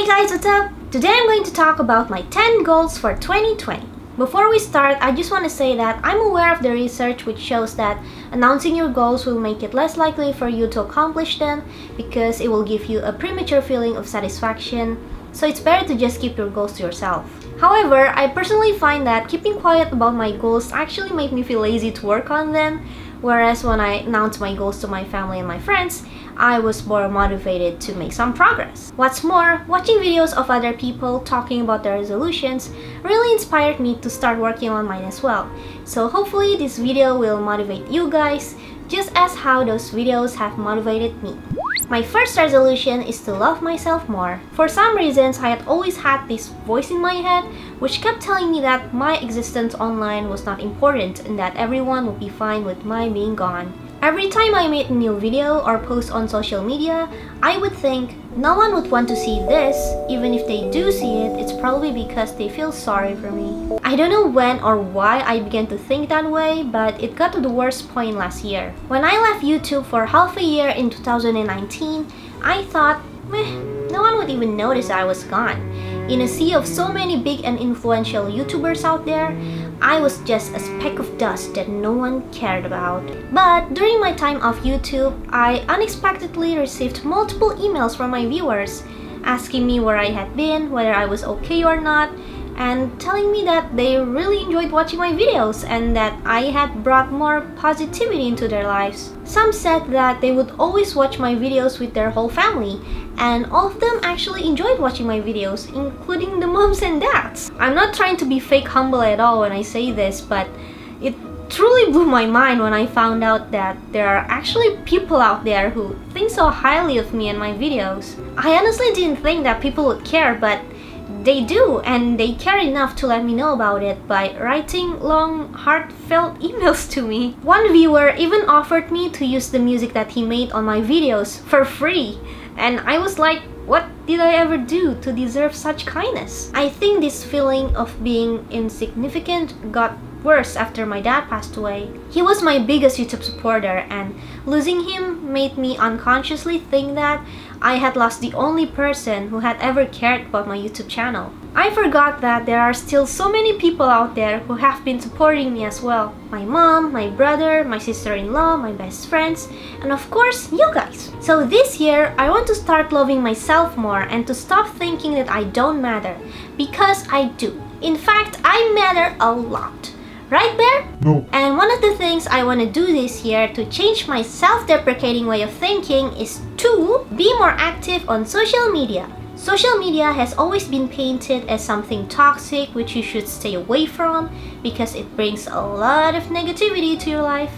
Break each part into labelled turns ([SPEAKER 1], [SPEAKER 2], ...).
[SPEAKER 1] Hey guys, what's up? Today I'm going to talk about my 10 goals for 2020. Before we start, I just want to say that I'm aware of the research which shows that announcing your goals will make it less likely for you to accomplish them because it will give you a premature feeling of satisfaction, so it's better to just keep your goals to yourself. However, I personally find that keeping quiet about my goals actually make me feel lazy to work on them, whereas when I announce my goals to my family and my friends, I was more motivated to make some progress. What's more, watching videos of other people talking about their resolutions really inspired me to start working on mine as well. So hopefully this video will motivate you guys just as how those videos have motivated me. My first resolution is to love myself more. For some reasons, I had always had this voice in my head which kept telling me that my existence online was not important and that everyone would be fine with my being gone. Every time I made a new video or post on social media, I would think, no one would want to see this. Even if they do see it, it's probably because they feel sorry for me. I don't know when or why I began to think that way, but it got to the worst point last year. When I left YouTube for half a year in 2019, I thought, no one would even notice I was gone. In a sea of so many big and influential YouTubers out there, I was just a speck of dust that no one cared about. But during my time off YouTube, I unexpectedly received multiple emails from my viewers asking me where I had been, whether I was okay or not, and telling me that they really enjoyed watching my videos and that I had brought more positivity into their lives. Some said that they would always watch my videos with their whole family, and all of them actually enjoyed watching my videos, including the moms and dads. I'm not trying to be fake humble at all when I say this, but it truly blew my mind when I found out that there are actually people out there who think so highly of me and my videos. I honestly didn't think that people would care, but they do, and they care enough to let me know about it by writing long, heartfelt emails to me. One viewer even offered me to use the music that he made on my videos for free, and I was like, what did I ever do to deserve such kindness? I think this feeling of being insignificant got worse after my dad passed away. He was my biggest YouTube supporter, and losing him made me unconsciously think that I had lost the only person who had ever cared about my YouTube channel. I forgot that there are still so many people out there who have been supporting me as well. My mom, my brother, my sister-in-law, my best friends, and of course, you guys. So this year, I want to start loving myself more and to stop thinking that I don't matter, because I do. In fact, I matter a lot. Right, Bear?
[SPEAKER 2] No.
[SPEAKER 1] And one of the things I want to do this year to change my self-deprecating way of thinking is to be more active on social media. Social media has always been painted as something toxic which you should stay away from because it brings a lot of negativity to your life.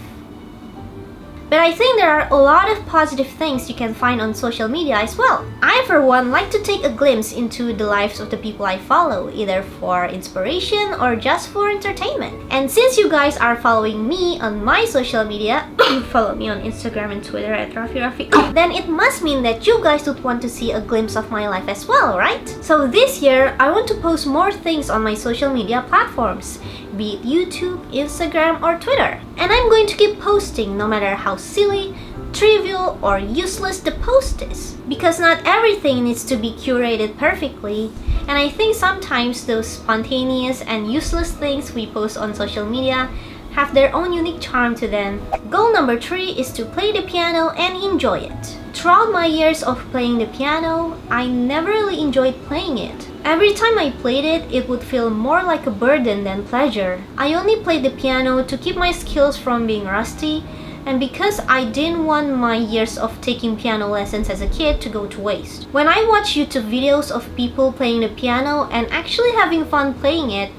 [SPEAKER 1] But I think there are a lot of positive things you can find on social media as well. I, for one, like to take a glimpse into the lives of the people I follow, either for inspiration or just for entertainment. And since you guys are following me on my social media, follow me on Instagram and Twitter at RafiRaffee, then it must mean that you guys would want to see a glimpse of my life as well, right? So this year, I want to post more things on my social media platforms, be it YouTube, Instagram, or Twitter. And I'm going to keep posting no matter how silly, trivial, or useless the post is. Because not everything needs to be curated perfectly, and I think sometimes those spontaneous and useless things we post on social media have their own unique charm to them. Goal number 3 is to play the piano and enjoy it. Throughout my years of playing the piano, I never really enjoyed playing it. Every time I played it, it would feel more like a burden than pleasure. I only played the piano to keep my skills from being rusty, and because I didn't want my years of taking piano lessons as a kid to go to waste. When I watch YouTube videos of people playing the piano and actually having fun playing it,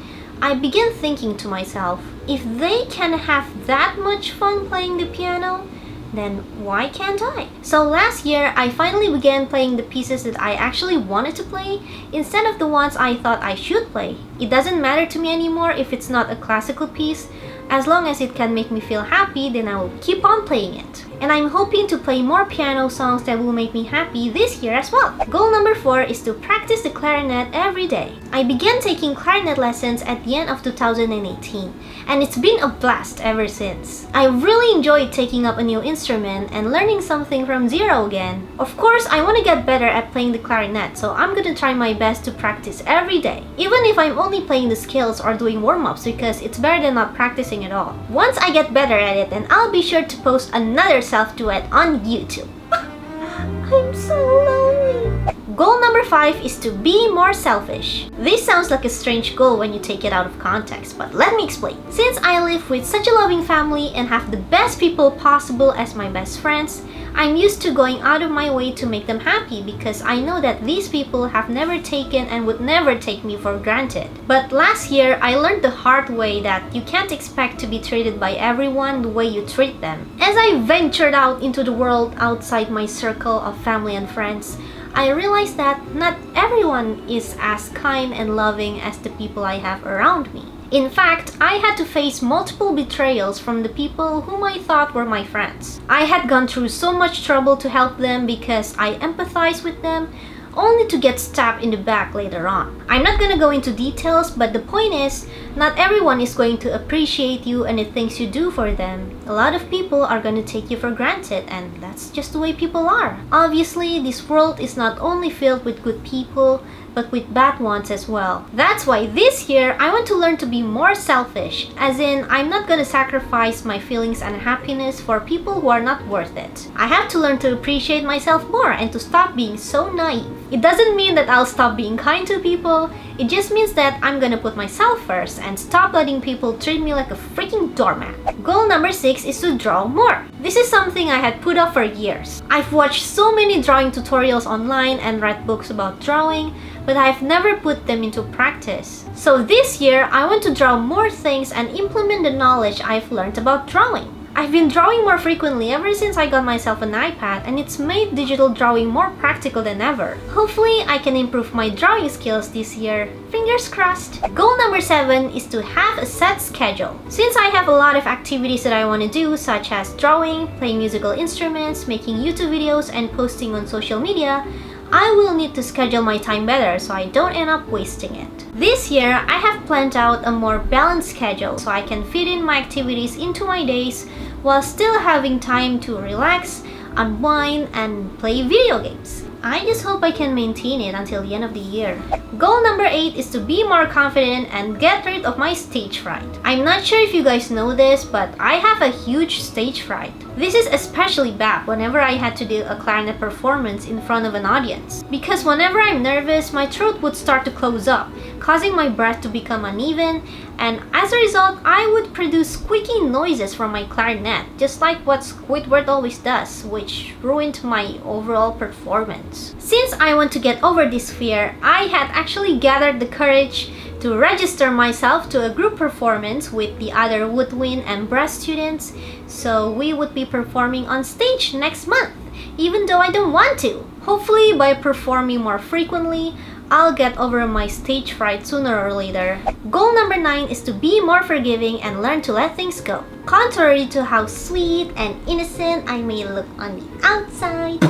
[SPEAKER 1] I began thinking to myself, if they can have that much fun playing the piano, then why can't I? So last year, I finally began playing the pieces that I actually wanted to play instead of the ones I thought I should play. It doesn't matter to me anymore if it's not a classical piece. As long as it can make me feel happy, then I will keep on playing it. And I'm hoping to play more piano songs that will make me happy this year as well. Goal number 4 is to practice the clarinet every day. I began taking clarinet lessons at the end of 2018, and it's been a blast ever since. I really enjoyed taking up a new instrument and learning something from zero again. Of course, I want to get better at playing the clarinet, so I'm gonna try my best to practice every day, even if I'm only playing the scales or doing warm-ups, because it's better than not practicing at all. Once I get better at it, then I'll be sure to post another self-duet on YouTube. I'm so lonely. Goal number 5 is to be more selfish. This sounds like a strange goal when you take it out of context, but let me explain. Since I live with such a loving family and have the best people possible as my best friends, I'm used to going out of my way to make them happy because I know that these people have never taken and would never take me for granted. But last year, I learned the hard way that you can't expect to be treated by everyone the way you treat them. As I ventured out into the world outside my circle of family and friends, I realized that not everyone is as kind and loving as the people I have around me. In fact, I had to face multiple betrayals from the people whom I thought were my friends. I had gone through so much trouble to help them because I empathized with them, only to get stabbed in the back later on. I'm not gonna go into details, but the point is, not everyone is going to appreciate you and the things you do for them. A lot of people are gonna take you for granted, and that's just the way people are. Obviously, this world is not only filled with good people, but with bad ones as well. That's why this year, I want to learn to be more selfish, as in, I'm not gonna sacrifice my feelings and happiness for people who are not worth it. I have to learn to appreciate myself more and to stop being so naive. It doesn't mean that I'll stop being kind to people, it just means that I'm gonna put myself first and stop letting people treat me like a freaking doormat. Goal number 6 is to draw more. This is something I had put off for years. I've watched so many drawing tutorials online and read books about drawing, but I've never put them into practice. So this year, I want to draw more things and implement the knowledge I've learned about drawing. I've been drawing more frequently ever since I got myself an iPad, and it's made digital drawing more practical than ever. Hopefully, I can improve my drawing skills this year. Fingers crossed! Goal number 7 is to have a set schedule. Since I have a lot of activities that I want to do, such as drawing, playing musical instruments, making YouTube videos, and posting on social media, I will need to schedule my time better so I don't end up wasting it. This year, I have planned out a more balanced schedule so I can fit in my activities into my days while still having time to relax, unwind, and play video games. I just hope I can maintain it until the end of the year. Goal number 8 is to be more confident and get rid of my stage fright. I'm not sure if you guys know this, but I have a huge stage fright. This is especially bad whenever I had to do a clarinet performance in front of an audience. Because whenever I'm nervous, my throat would start to close up, causing my breath to become uneven, and as a result, I would produce squeaky noises from my clarinet, just like what Squidward always does, which ruined my overall performance. Since I want to get over this fear, I had actually gathered the courage to register myself to a group performance with the other woodwind and brass students, so we would be performing on stage next month, even though I don't want to. Hopefully, by performing more frequently, I'll get over my stage fright sooner or later. Goal number 9 is to be more forgiving and learn to let things go. Contrary to how sweet and innocent I may look on the outside,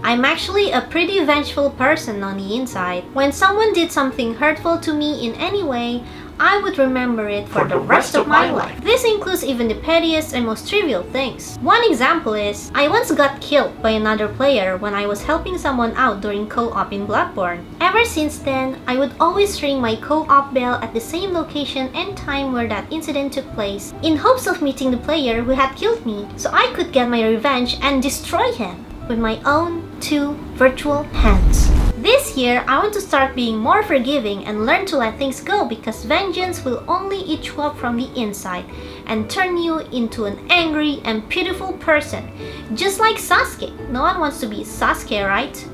[SPEAKER 1] I'm actually a pretty vengeful person on the inside. When someone did something hurtful to me in any way, I would remember it for the rest of my life. This includes even the pettiest and most trivial things. One example is, I once got killed by another player when I was helping someone out during co-op in Blackburn. Ever since then, I would always ring my co-op bell at the same location and time where that incident took place, in hopes of meeting the player who had killed me, so I could get my revenge and destroy him with my own 2 virtual hands. This year, I want to start being more forgiving and learn to let things go, because vengeance will only eat you up from the inside and turn you into an angry and pitiful person, just like Sasuke. No one wants to be Sasuke, right?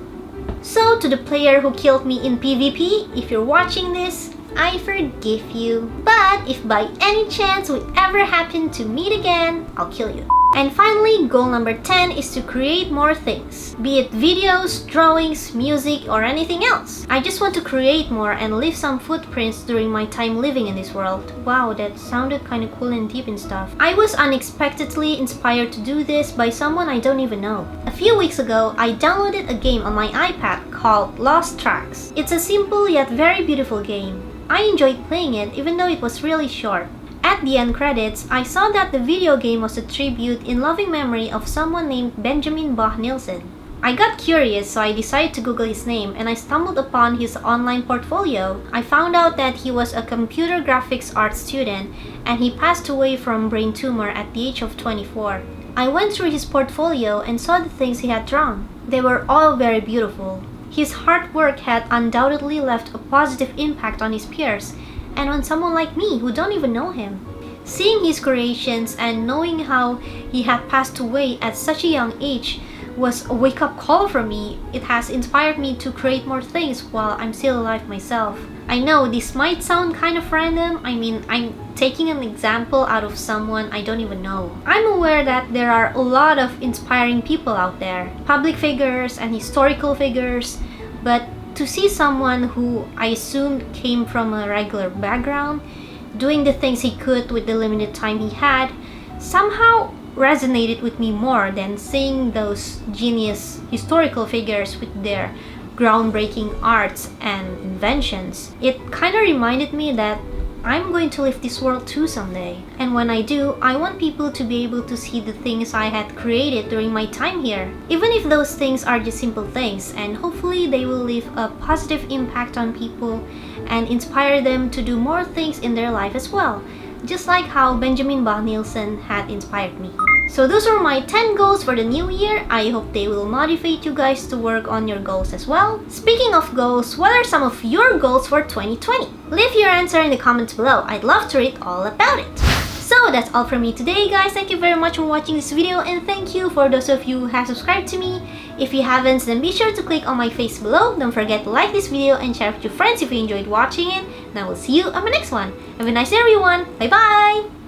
[SPEAKER 1] So, to the player who killed me in PvP, if you're watching this, I forgive you. But if by any chance we ever happen to meet again, I'll kill you. And finally, goal number 10 is to create more things. Be it videos, drawings, music, or anything else. I just want to create more and leave some footprints during my time living in this world. Wow, that sounded kinda cool and deep and stuff. I was unexpectedly inspired to do this by someone I don't even know. A few weeks ago, I downloaded a game on my iPad called Lost Tracks. It's a simple yet very beautiful game. I enjoyed playing it even though it was really short. At the end credits, I saw that the video game was a tribute in loving memory of someone named Benjamin Bach Nielsen. I got curious, so I decided to Google his name and I stumbled upon his online portfolio. I found out that he was a computer graphics art student and he passed away from brain tumor at the age of 24. I went through his portfolio and saw the things he had drawn. They were all very beautiful. His hard work had undoubtedly left a positive impact on his peers and on someone like me who don't even know him. Seeing his creations and knowing how he had passed away at such a young age was a wake-up call for me. It has inspired me to create more things while I'm still alive myself. I know this might sound kind of random. I mean, I'm taking an example out of someone I don't even know. I'm aware that there are a lot of inspiring people out there, public figures and historical figures, but to see someone who I assumed came from a regular background, doing the things he could with the limited time he had, somehow resonated with me more than seeing those genius historical figures with their groundbreaking arts and inventions. It kinda reminded me that I'm going to leave this world too someday. And when I do, I want people to be able to see the things I had created during my time here. Even if those things are just simple things, and hopefully they will leave a positive impact on people and inspire them to do more things in their life as well. Just like how Benjamin Bach Nielsen had inspired me. So those are my 10 goals for the new year. I hope they will motivate you guys to work on your goals as well. Speaking of goals, what are some of your goals for 2020? Leave your answer in the comments below. I'd love to read all about it. So that's all from me today, guys. Thank you very much for watching this video and thank you for those of you who have subscribed to me. If you haven't, then be sure to click on my face below. Don't forget to like this video and share with your friends if you enjoyed watching it. And I will see you on my next one. Have a nice day, everyone. Bye bye!